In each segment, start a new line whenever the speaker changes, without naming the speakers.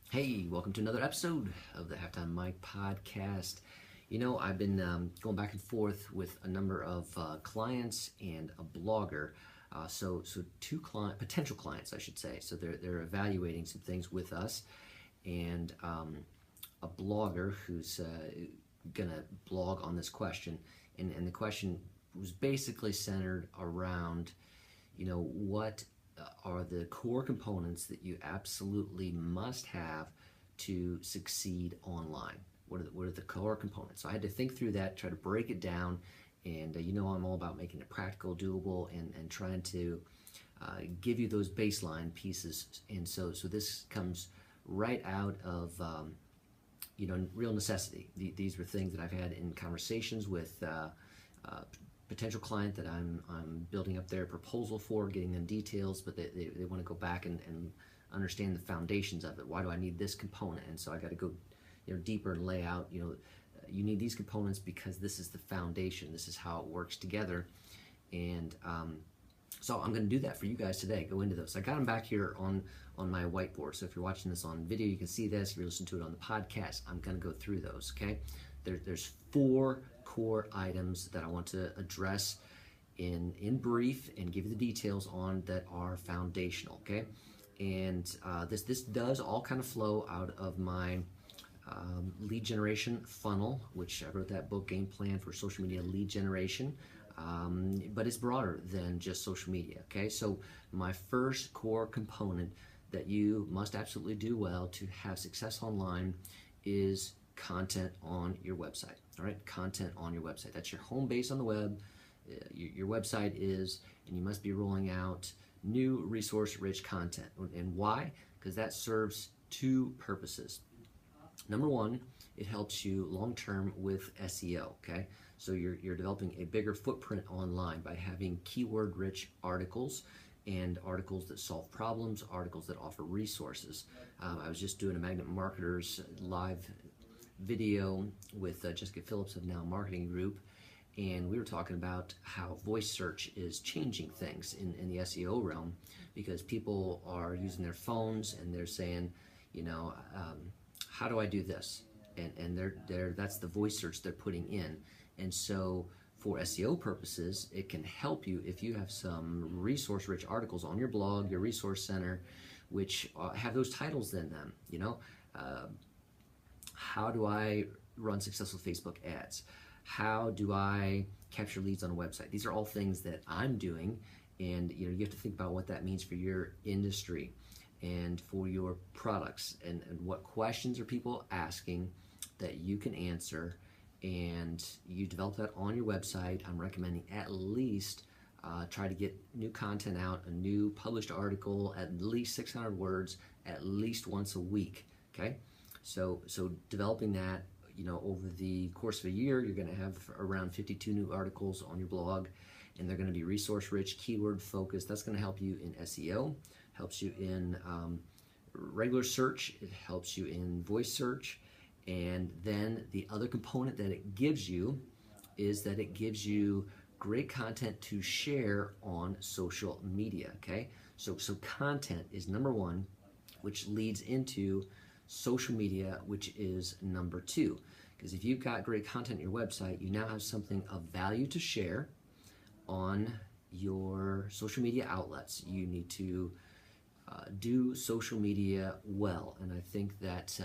Hey, welcome to another episode of the Halftime Mike podcast. I've been going back and forth with a number of clients and a blogger. So two potential clients, I should say. So they're evaluating some things with us, and a blogger who's gonna blog on this question, and the question was basically centered around, what are the core components that you absolutely must have to succeed online? What are the core components? So I had to think through that, try to break it down, and I'm all about making it practical, doable, and trying to give you those baseline pieces. And so this comes right out of real necessity. These were things that I've had in conversations with potential client that I'm building up their proposal for, getting them details, but they want to go back and understand the foundations of it. Why do I need this component? And so I got to go deeper and lay out, you need these components because this is the foundation. This is how it works together. And so I'm going to do that for you guys today. Go into those. I got them back here on my whiteboard. So if you're watching this on video, you can see this. If you're listening to it on the podcast, I'm going to go through those, okay? There's four core items that I want to address in brief and give you the details on that are foundational, okay? And this does all kind of flow out of my lead generation funnel, which I wrote that book, Game Plan for Social Media Lead Generation, but it's broader than just social media, okay? So my first core component that you must absolutely do well to have success online is content on your website. All right, content on your website. That's your home base on the web. Your website is, and you must be rolling out new resource-rich content. And why? Because that serves two purposes. Number one, it helps you long-term with SEO. Okay, so you're developing a bigger footprint online by having keyword-rich articles and articles that solve problems, articles that offer resources. I was just doing a Magnet Marketers live video with Jessica Phillips of Now Marketing Group, and we were talking about how voice search is changing things in the SEO realm, because people are using their phones and they're saying, how do I do this? And that's the voice search they're putting in. And so for SEO purposes, it can help you if you have some resource-rich articles on your blog, your resource center, which have those titles in them. How do I run successful Facebook ads? How do I capture leads on a website? These are all things that I'm doing, and you have to think about what that means for your industry and for your products, and what questions are people asking that you can answer, and you develop that on your website. I'm recommending at least try to get new content out, a new published article, at least 600 words, at least once a week, okay? So developing that, over the course of a year, you're going to have around 52 new articles on your blog, and they're going to be resource-rich, keyword-focused. That's going to help you in SEO, helps you in regular search, it helps you in voice search, and then the other component that it gives you is that it gives you great content to share on social media, okay? So content is number one, which leads into social media, which is number two. Because if you've got great content on your website, you now have something of value to share on your social media outlets. You need to do social media well. And I think that,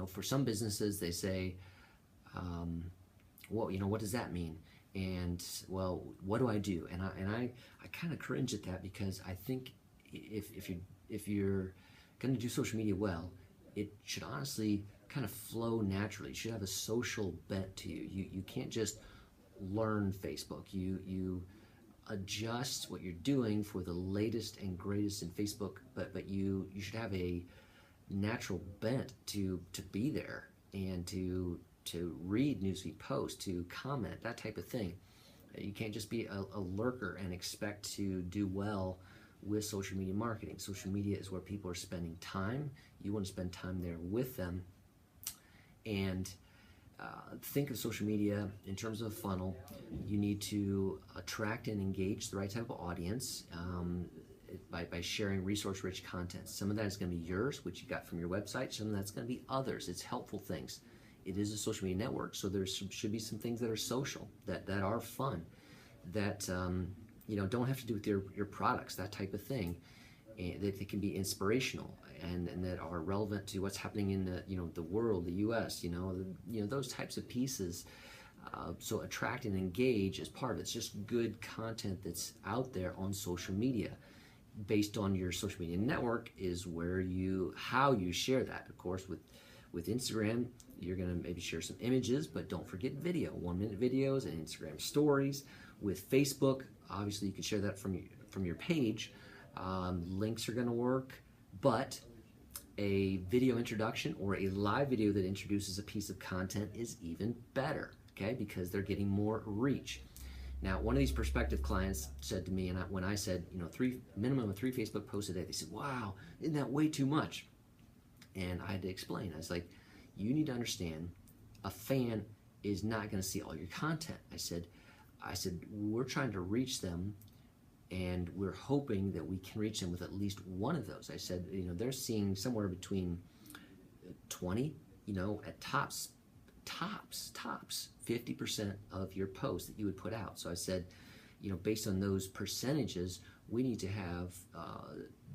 for some businesses, they say, well, what does that mean? And, well, what do I do? And I kind of cringe at that, because I think if you're going to do social media well, it should honestly kind of flow naturally. You should have a social bent to you. You can't just learn Facebook. You adjust what you're doing for the latest and greatest in Facebook, but you should have a natural bent to be there and to read newsfeed posts, to comment, that type of thing. You can't just be a lurker and expect to do well with social media marketing. Social media is where people are spending time. You want to spend time there with them. And think of social media in terms of a funnel. You need to attract and engage the right type of audience. by sharing resource-rich content. Some of that is going to be yours, which you got from your website. Some of that's going to be others. It's helpful things. It is a social media network, so should be some things that are social, that are fun, that don't have to do with your products, that type of thing, and that they can be inspirational and that are relevant to what's happening in the world, the U.S. Those types of pieces. So attract and engage is part of it. It's just good content that's out there on social media. Based on your social media network is how you share that. Of course, with Instagram, you're going to maybe share some images, but don't forget video, 1-minute videos and Instagram stories. With Facebook, obviously you can share that from your page. Links are going to work, but a video introduction or a live video that introduces a piece of content is even better, okay, because they're getting more reach. Now, one of these prospective clients said to me, and when I said, minimum of 3 Facebook posts a day, they said, wow, isn't that way too much? And I had to explain. I was like, you need to understand, a fan is not going to see all your content. I said, we're trying to reach them, and we're hoping that we can reach them with at least one of those. I said, they're seeing somewhere between 20, at tops, 50% of your posts that you would put out. So I said, based on those percentages, we need to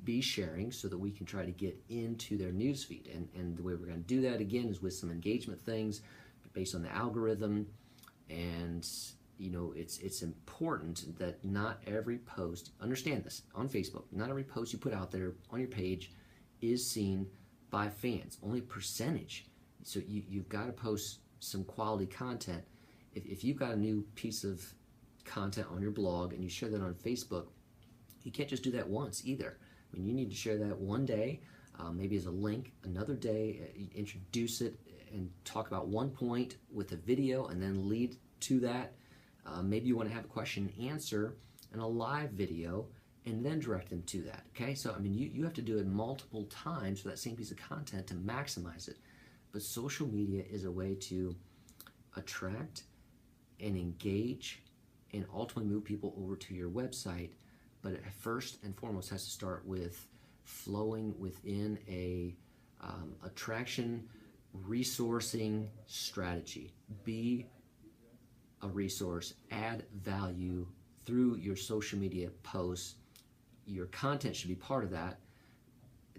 be sharing so that we can try to get into their newsfeed. And the way we're going to do that, again, is with some engagement things based on the algorithm. And it's important that not every post, understand this, on Facebook, not every post you put out there on your page is seen by fans. Only a percentage. So you've got to post some quality content. If you've got a new piece of content on your blog and you share that on Facebook, you can't just do that once either. I mean, you need to share that one day, maybe as a link, another day, introduce it and talk about one point with a video and then lead to that. Maybe you want to have a question and answer in a live video and then direct them to that, okay? So, I mean, you have to do it multiple times for that same piece of content to maximize it. But social media is a way to attract and engage and ultimately move people over to your website. But it first and foremost has to start with flowing within a attraction resourcing strategy. Be a resource, add value through your social media posts. Your content should be part of that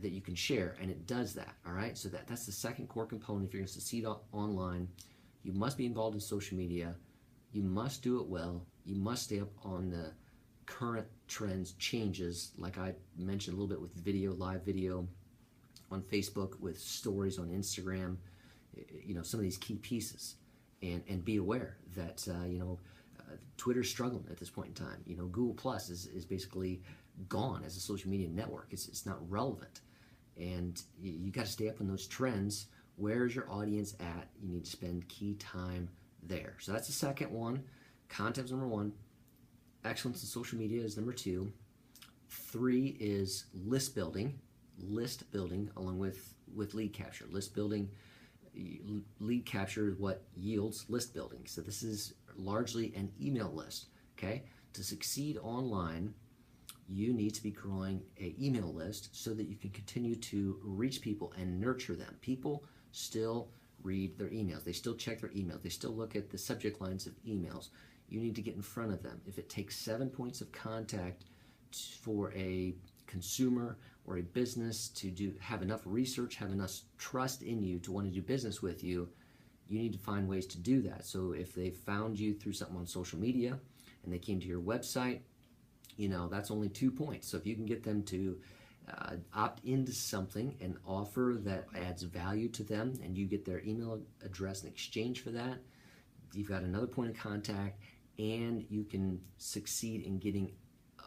you can share, and it does that, all right? So that's the second core component if you're going to succeed online. You must be involved in social media. You must do it well. You must stay up on the current trends, changes, like I mentioned a little bit with video, live video on Facebook, with stories on Instagram, some of these key pieces. And be aware that, Twitter's struggling at this point in time. Google Plus is basically gone as a social media network. It's not relevant. And you got to stay up on those trends. Where's your audience at? You need to spend key time there. So that's the second one. Content's number 1. Excellence in social media is number 2. 3 is list building along with lead capture. Lead capture is what yields list building. So this is largely an email list, okay? To succeed online, you need to be growing an email list so that you can continue to reach people and nurture them. People still read their emails. They still check their emails. They still look at the subject lines of emails. You need to get in front of them. If it takes 7 points of contact for a consumer or a business to have enough research, have enough trust in you to want to do business with you, you need to find ways to do that. So if they found you through something on social media and they came to your website, that's only 2 points. So if you can get them to opt into something, an offer that adds value to them, and you get their email address in exchange for that, you've got another point of contact, and you can succeed in getting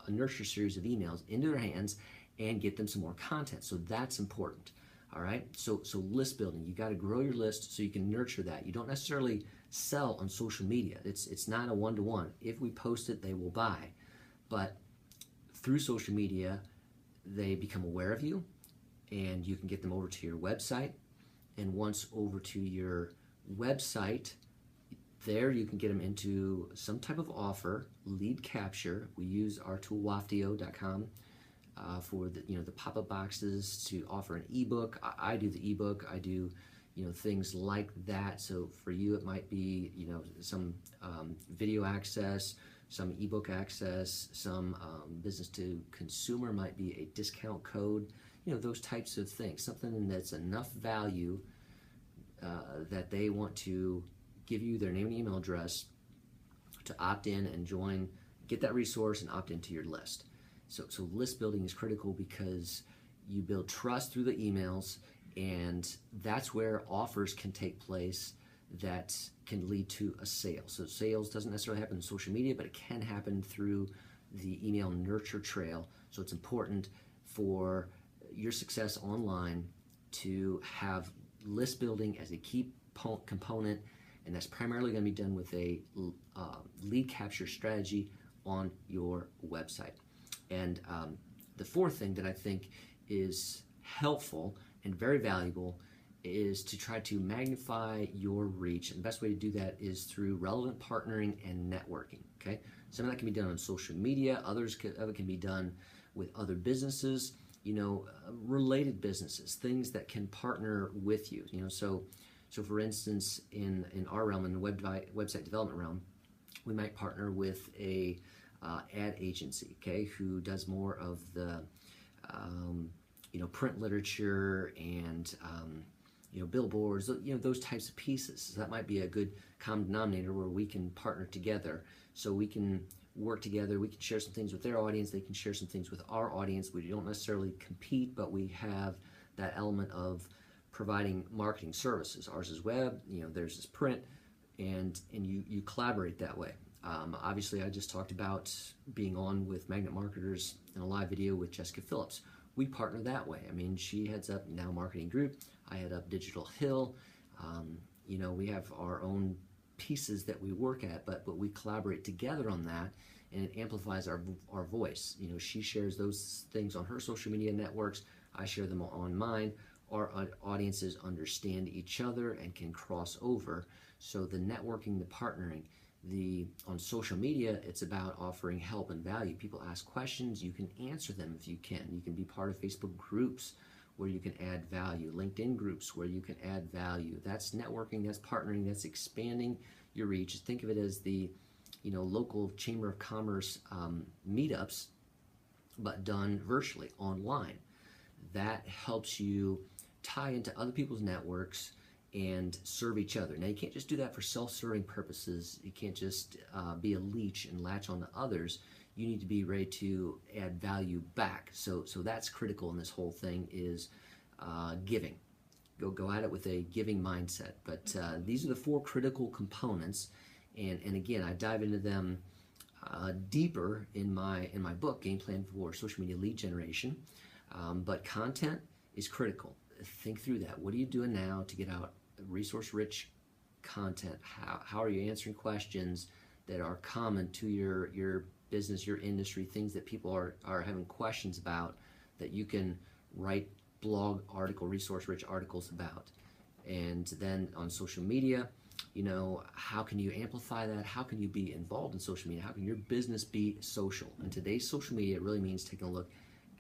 a nurture series of emails into their hands and get them some more content. So that's important. All right. So list building, you got to grow your list so you can nurture that. You don't necessarily sell on social media. It's not a one-to-one. If we post it, they will buy. But through social media, they become aware of you, and you can get them over to your website. And once over to your website, there you can get them into some type of offer, lead capture. We use our tool, waftio.com. for the pop-up boxes to offer an ebook. I do the ebook. I do things like that. So for you, it might be some video access, some ebook access, some business to consumer might be a discount code. Those types of things. Something that's enough value that they want to give you their name and email address to opt in and join, get that resource and opt into your list. So list building is critical because you build trust through the emails, and that's where offers can take place that can lead to a sale. So sales doesn't necessarily happen in social media, but it can happen through the email nurture trail. So it's important for your success online to have list building as a key component, and that's primarily going to be done with a lead capture strategy on your website. And the fourth thing that I think is helpful and very valuable is to try to magnify your reach. And the best way to do that is through relevant partnering and networking. Okay, some of that can be done on social media. Of it can be done with other businesses, related businesses, things that can partner with you. So for instance, in our realm, in the website development realm, we might partner with a ad agency, okay, who does more of the print literature and billboards, those types of pieces. So that might be a good common denominator where we can partner together. So we can work together. We can share some things with their audience. They can share some things with our audience. We don't necessarily compete, but we have that element of providing marketing services. Ours is web. Theirs is print, and you collaborate that way. Obviously, I just talked about being on with Magnet Marketers in a live video with Jessica Phillips. We partner that way. I mean, she heads up Now Marketing Group. I head up Digital Hill. We have our own pieces that we work at, but we collaborate together on that, and it amplifies our voice. She shares those things on her social media networks. I share them on mine. Our audiences understand each other and can cross over. So the networking, the partnering, on social media, it's about offering help and value. People ask questions, you can answer them if you can. You can be part of Facebook groups where you can add value, LinkedIn groups where you can add value. That's networking, that's partnering, that's expanding your reach. Think of it as the local Chamber of Commerce meetups, but done virtually, online. That helps you tie into other people's networks and serve each other. Now, you can't just do that for self-serving purposes. You can't just be a leech and latch on to others. You need to be ready to add value back. So that's critical in this whole thing is giving. Go at it with a giving mindset. But these are the four critical components, and again, I dive into them deeper in my book, Game Plan for Social Media Lead Generation. But content is critical. Think through that. What are you doing now to get out resource-rich content? How are you answering questions that are common to your business, your industry, things that people are having questions about that you can write blog article, resource-rich articles about? And then on social media, how can you amplify that? How can you be involved in social media? How can your business be social? And today's social media, it really means taking a look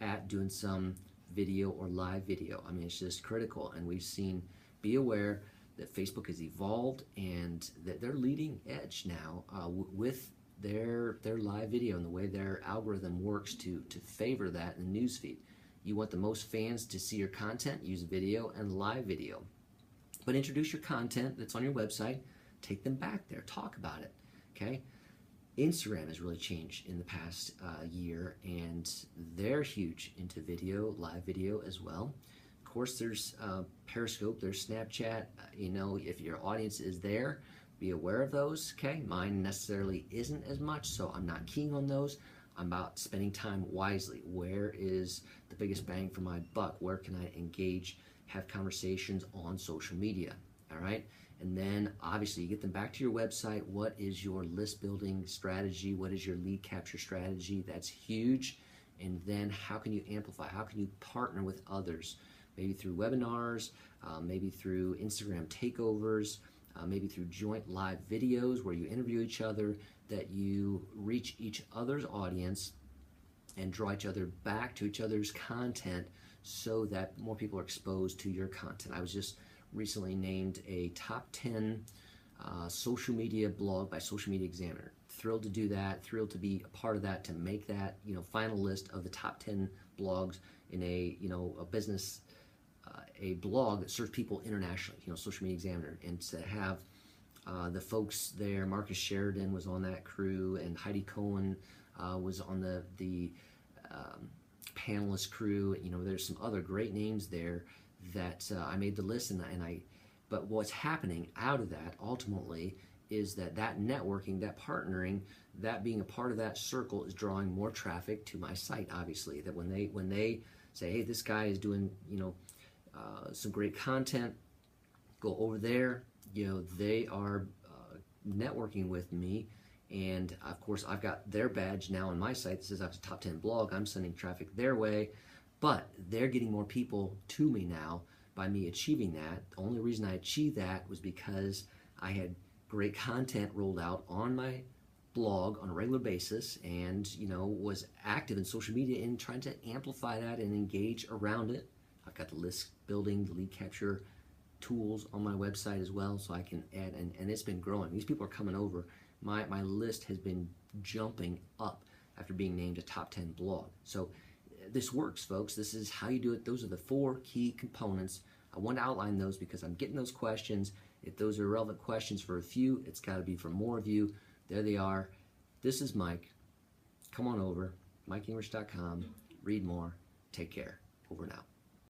at doing some video or live video. I mean, it's just critical. And we've seen, be aware that Facebook has evolved and that they're leading edge now with their live video and the way their algorithm works to favor that in the newsfeed. You want the most fans to see your content, use video and live video. But introduce your content that's on your website, take them back there, talk about it, okay? Instagram has really changed in the past year, and they're huge into video, live video as well. Of course, there's Periscope, there's Snapchat. If your audience is there, be aware of those, okay? Mine necessarily isn't as much, so I'm not keen on those. I'm about spending time wisely. Where is the biggest bang for my buck? Where can I engage, have conversations on social media, all right? And then obviously you get them back to your website. What is your list building strategy? What is your lead capture strategy? That's huge. And then how can you amplify? How can you partner with others? Maybe through webinars, maybe through Instagram takeovers, maybe through joint live videos where you interview each other, that you reach each other's audience and draw each other back to each other's content so that more people are exposed to your content. I was just recently named a top 10 social media blog by Social Media Examiner. Thrilled to do that, thrilled to be a part of that, to make that, you know, final list of the top 10 blogs in a, you know, a business, a blog that serves people internationally, you know, Social Media Examiner, and to have the folks there. Marcus Sheridan was on that crew, and Heidi Cohen was on the panelist crew. You know, there's some other great names there that I made the list, but what's happening out of that ultimately is that networking, that partnering, that being a part of that circle is drawing more traffic to my site. Obviously, that when they say, hey, this guy is doing, you know, some great content, go over there. You know, they are networking with me, and of course I've got their badge now on my site that says I have a top 10 blog. I'm sending traffic their way, but they're getting more people to me now by me achieving that. The only reason I achieved that was because I had great content rolled out on my blog on a regular basis, and, you know, was active in social media in trying to amplify that and engage around it. I've got the list building, the lead capture tools on my website as well, so I can add, and it's been growing. These people are coming over. My list has been jumping up after being named a top 10 blog. So this works, folks. This is how you do it. Those are the 4 key components. I want to outline those because I'm getting those questions. If those are relevant questions for a few, it's got to be for more of you. There they are. This is Mike. Come on over, MikeGingerich.com. Read more. Take care. Over and out.